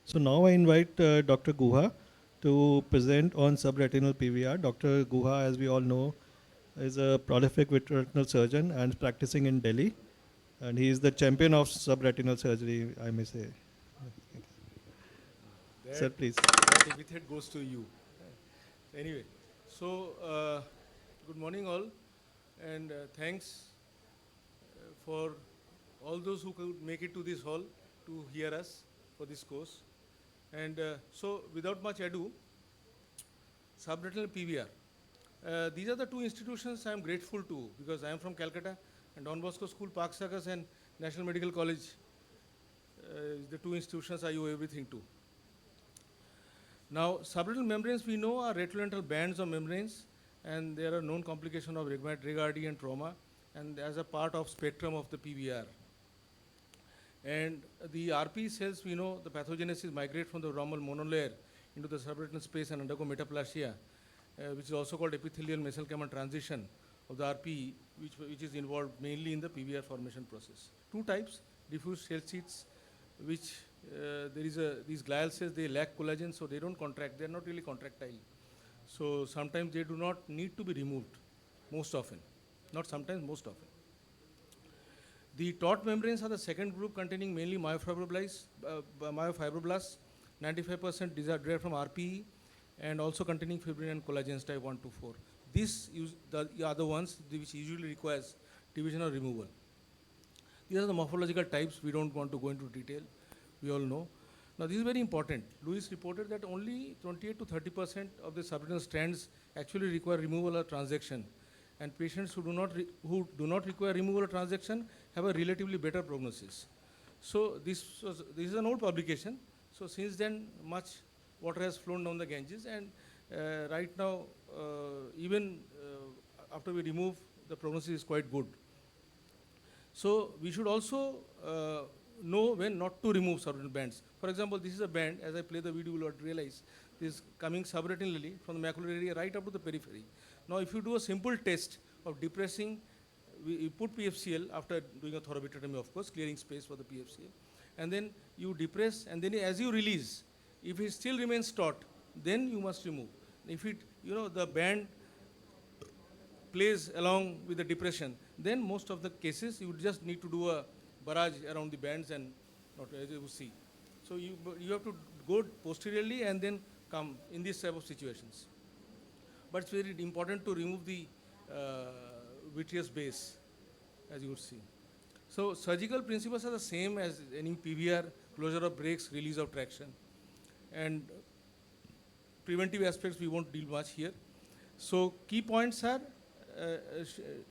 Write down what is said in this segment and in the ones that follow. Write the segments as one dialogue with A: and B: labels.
A: So now I invite Dr. Guha to present on subretinal PVR. Dr. Guha, as we all know, is a prolific vitreoretinal surgeon and practicing in Delhi. And he is the champion of subretinal surgery, I may say. Sir,
B: That
A: please.
B: that epithet goes to you. Anyway, so good morning all, and thanks for all those who could make it to this hall to hear us for this course. And so, without much ado, subretinal PVR. These are the two institutions I am grateful to because I am from Calcutta, and Don Bosco School, Park Circus, and National Medical College is the two institutions I owe everything to. Now, subretinal membranes we know are retrolental bands of membranes, and there are known complications of Rigardi and trauma, and as a part of spectrum of the PVR. And the RP cells, we know the pathogenesis migrate from the normal monolayer into the subretinal space and undergo metaplasia, which is also called epithelial mesenchymal transition of the RPE, which is involved mainly in the PVR formation process. Two types, diffuse cell sheets, which these glial cells, they lack collagen, so they don't contract, they're not really contractile. So sometimes they do not need to be removed, most often. Not sometimes, most often. The taut membranes are the second group containing mainly myofibroblasts, 95% derived from RPE, and also containing fibrin and collagens type 1 to 4. These are the ones which usually requires division or removal. These are the morphological types. We don't want to go into detail. We all know. Now, this is very important. Lewis reported that only 28 to 30% of the subretinal strands actually require removal or transection, and patients who do not require removal or transection have a relatively better prognosis. So this is an old publication. So since then, much water has flown down the Ganges, and right now, even after we remove, the prognosis is quite good. So we should also know when not to remove subretinal bands. For example, this is a band. As I play the video, you will realize this is coming subretinally from the macular area right up to the periphery. Now, if you do a simple test of depressing, we put PFCL after doing a thoravitrectomy, of course, clearing space for the PFCL, and then you depress, and then as you release, if it still remains taut, then you must remove. If it, the band plays along with the depression, then most of the cases you just need to do a barrage around the bands and not as you see. So you have to go posteriorly and then come in this type of situations. But it's very important to remove the vitreous base, as you would see. So surgical principles are the same as any PVR, closure of brakes, release of traction. And preventive aspects we won't deal much here. So key points are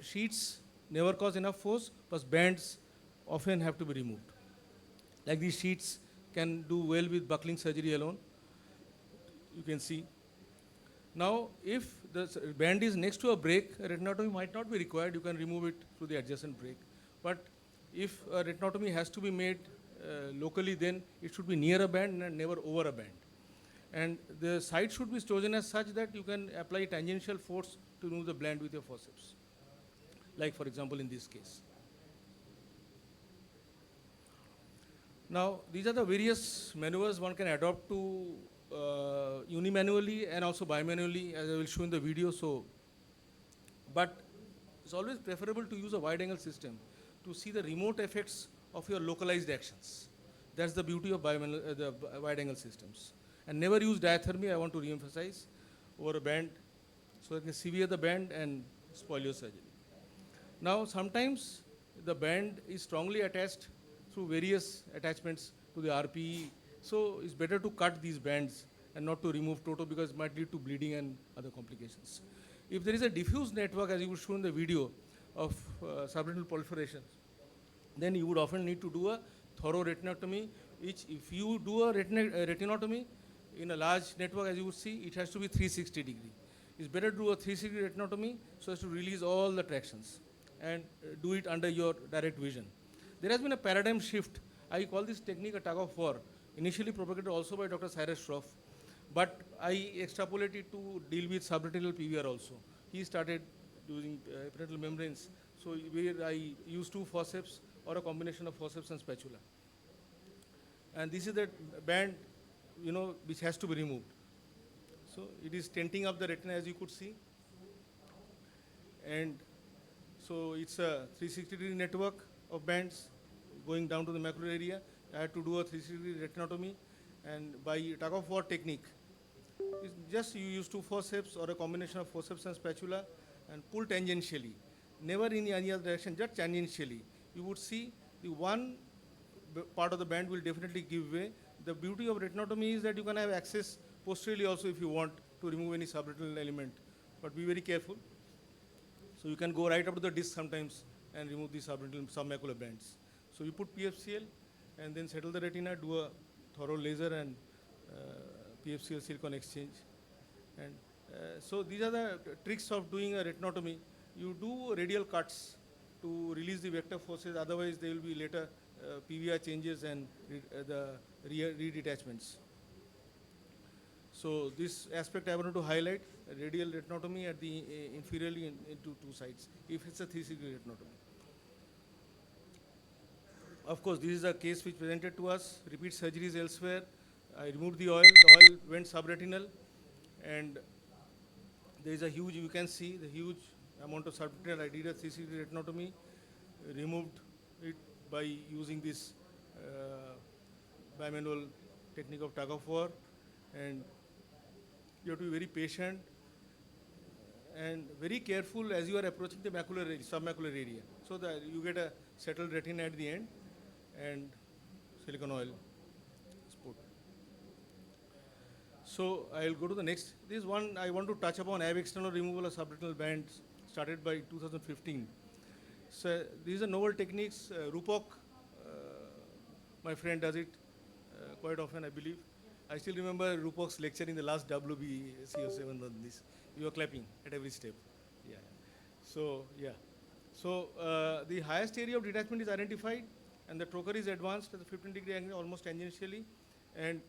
B: sheets never cause enough force, plus bands often have to be removed. Like these sheets can do well with buckling surgery alone. You can see. Now, if the band is next to a brake, a retinotomy might not be required. You can remove it through the adjacent brake. But if a retinotomy has to be made locally, then it should be near a band and never over a band. And the site should be chosen as such that you can apply tangential force to remove the band with your forceps, like for example in this case. Now, these are the various maneuvers one can adopt to unimanually and also bimanually, as I will show in the video. So, but it's always preferable to use a wide angle system to see the remote effects of your localized actions. That's the beauty of the wide angle systems. And never use diathermy, I want to re-emphasize, over a band, so it can sever the band and spoil your surgery. Now, sometimes the band is strongly attached through various attachments to the RPE, so it's better to cut these bands and not to remove toto because it might lead to bleeding and other complications. If there is a diffuse network, as you would show in the video, of subretinal proliferation, then you would often need to do a thorough retinotomy, which if you do a retinotomy in a large network, as you would see, it has to be 360 degree. It's better to do a 360 retinotomy so as to release all the tractions and do it under your direct vision. There has been a paradigm shift. I call this technique a tug of war, initially propagated also by Dr. Cyrus Schroff, but I extrapolated to deal with subretinal PVR also. He started using parental membranes, so where I use two forceps or a combination of forceps and spatula. And this is the band which has to be removed. So it is tenting up the retina, as you could see. And so it's a 360-degree network of bands going down to the macular area. I had to do a 360-degree retinotomy, and by tug of war technique, it's just you use two forceps or a combination of forceps and spatula and pull tangentially, never in any other direction, just tangentially. You would see the one part of the band will definitely give way. The beauty of retinotomy is that you can have access posteriorly also if you want to remove any subretinal element, but be very careful. So you can go right up to the disc sometimes and remove the submacular bands. So you put PFCL and then settle the retina, do a thorough laser and PFCL silicon exchange. And so these are the tricks of doing a retinotomy. You do radial cuts to release the vector forces, otherwise there will be later PVR changes and the redetachments. So this aspect I wanted to highlight, radial retinotomy at the inferiorly into two sides, if it's a 360-degree retinotomy. Of course, this is a case which presented to us, repeat surgeries elsewhere. I removed the oil went subretinal, and there is a huge, you can see the huge amount of subretinal. I did a 360-degree retinotomy, removed it by using this bimanual technique of tug of war, and you have to be very patient and very careful as you are approaching the macular area, submacular area, so that you get a settled retina at the end, and silicone oil is put. So I'll go to the next. This one I want to touch upon, ab external removal of subretinal bands, started by 2015. So these are novel techniques. Rupok, my friend, does it quite often, I believe. I still remember Rupok's lecture in the last WBCO7 on this. You were clapping at every step. Yeah. So, yeah. So, the highest area of detachment is identified, and the trocar is advanced at the 15-degree angle, almost tangentially. And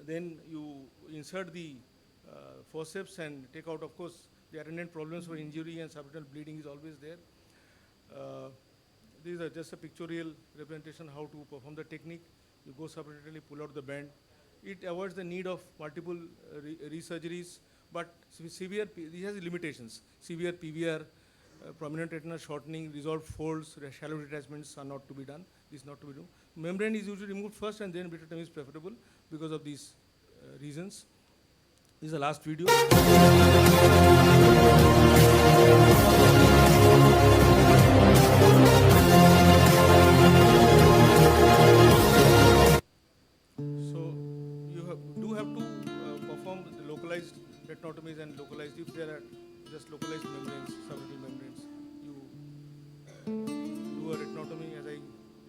B: then you insert the forceps and take out, of course, the attendant problems for injury and subretinal bleeding is always there. These are just a pictorial representation how to perform the technique. You go subretinally, pull out the band. It avoids the need of multiple resurgeries, but severe, this has limitations. Severe PVR, prominent retina shortening, resolved folds, shallow detachments are not to be done. This is not to be done. Membrane is usually removed first, and then vitrectomy is preferable because of these reasons. This is the last video. So you do have to perform the localized retinotomies and localized, if there are just localized membranes, subretinal membranes, you do a retinotomy as I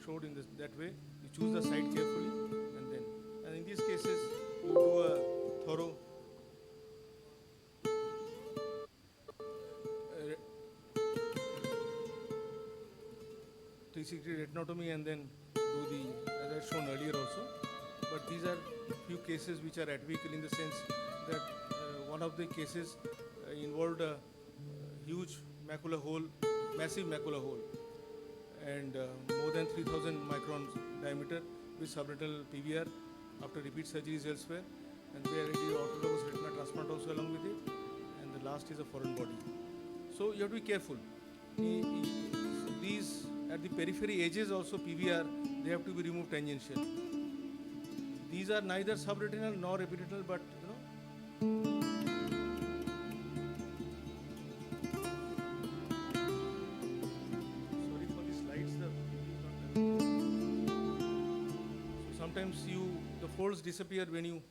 B: showed in that way. You choose the site carefully, and in these cases, you do a thorough 360 retinotomy, and then do the, as I shown earlier also. But these are few cases which are atypical in the sense that one of the cases involved a huge macular hole, massive macular hole, and more than 3,000 microns diameter with subretinal PVR after repeat surgeries elsewhere, and there it is autologous retina transplant also along with it, and the last is a foreign body. So you have to be careful. These at the periphery edges also PVR, they have to be removed tangential. These are neither subretinal nor epiretinal, but sorry for the slides. So sometimes the folds disappear when you.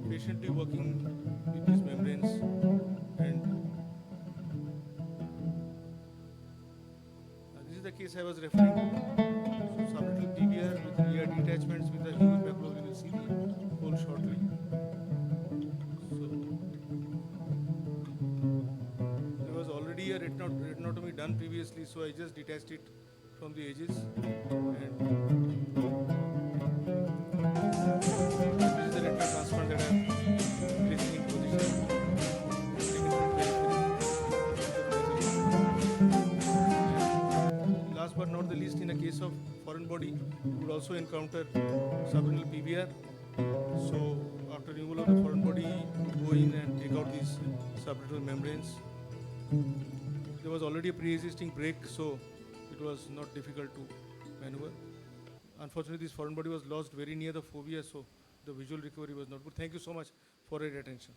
B: Patiently working with these membranes, and this is the case I was referring to. So subretinal PVR with rear detachments with a huge macula, you will see the hole shortly. So retinotomy done previously, so I just detached it from the edges. And this is the retinal transplant that I am placing in position. Taking from periphery. Last but not the least, in a case of foreign body, you would also encounter subretinal PVR. So after removal of the foreign body, you would go in and take out these subretinal membranes. There was already a pre-existing break, so it was not difficult to maneuver. Unfortunately, this foreign body was lost very near the fovea, so the visual recovery was not good. Thank you so much for your attention.